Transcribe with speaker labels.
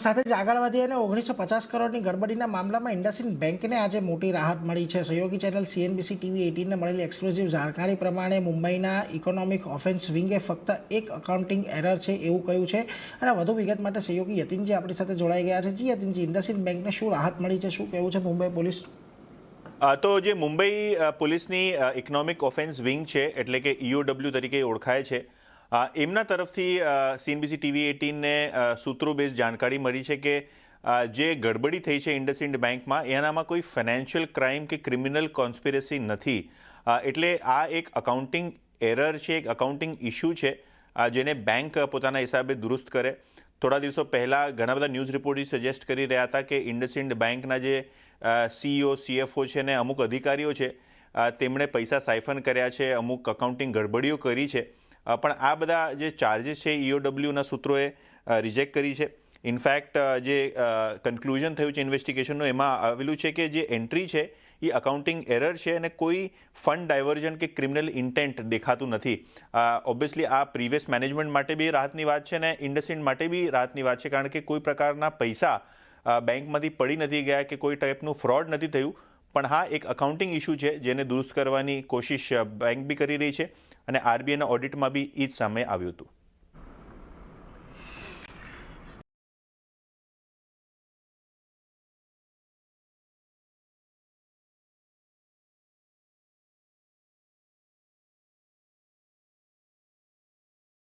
Speaker 1: સાથે જ આગળ વધીએ અને 1950 કરોડની ગડબડીના મામલામાં ઇન્ડસઇન્ડ બેંકને આજે મોટી રાહત મળી છે. સહયોગી ચેનલ CNBC TV 18ને મળેલી એક્સક્લુઝિવ જાણકારી પ્રમાણે મુંબઈના ઇકોનોમિક ઓફેન્સ વિંગે ફક્ત એક અકાઉન્ટિંગ એરર છે એવું કહ્યું છે. અને વધુ વિગત માટે સહયોગી યતિનજી આપણી સાથે જોડાઈ ગયા છે. જી યતિનજી, ઇન્ડસઇન્ડ બેંકને શું રાહત મળી છે, શું કહેવું છે મુંબઈ પોલીસ?
Speaker 2: તો જે મુંબઈ પોલીસની ઇકોનોમિક ઓફેન્સ વિંગ છે, એટલે કે EOW તરીકે ઓળખાય છે, એમના તરફથી CNBC TV 18ને સૂત્રો બેઝ જાણકારી મળી છે કે જે ગડબડી થઈ છે ઇન્ડસઇન્ડ બેંકમાં એનામાં કોઈ ફાઇનાન્શિયલ ક્રાઇમ કે ક્રિમિનલ કોન્સ્પિરસી નથી. એટલે આ એક અકાઉન્ટિંગ એરર છે, એક અકાઉન્ટિંગ ઇસ્યુ છે જેને બેંક પોતાના હિસાબે દુરુસ્ત કરે. થોડા દિવસો પહેલાં ઘણા બધા ન્યૂઝ રિપોર્ટ સજેસ્ટ કરી રહ્યા હતા કે ઇન્ડસઇન્ડ બેંકના જે CEO, CFO છે ને અમુક અધિકારીઓ છે તેમણે પૈસા સાયફન કર્યા છે, અમુક અકાઉન્ટિંગ ગડબડીઓ કરી છે. પણ આ બધા જે ચાર્જીસ છે EOWના સૂત્રોએ રિજેક્ટ કરી છે. ઇનફેક્ટ જે કન્ક્લુઝન થયું છે ઇન્વેસ્ટિગેશનનું એમાં આવેલું છે કે જે એન્ટ્રી છે એ અકાઉન્ટિંગ એરર છે અને કોઈ ફંડ ડાયવર્ઝન કે ક્રિમિનલ ઇન્ટેન્ટ દેખાતું નથી. ઓબ્વિયસલી આ પ્રીવિયસ મેનેજમેન્ટ માટે બી રાહતની વાત છે ને ઇન્ડસઇન્ડ માટે બી રાહતની વાત છે, કારણ કે કોઈ પ્રકારના પૈસા બેંકમાંથી પડી નથી ગયા કે કોઈ ટાઈપનું ફ્રોડ નથી થયું. પણ હા, એક અકાઉન્ટિંગ ઇસ્યુ છે જેને દુરુસ્ત કરવાની કોશિશ બેંક બી કરી રહી છે અને RBIના ઓડિટમાં બી એ જ સામે આવ્યું હતું.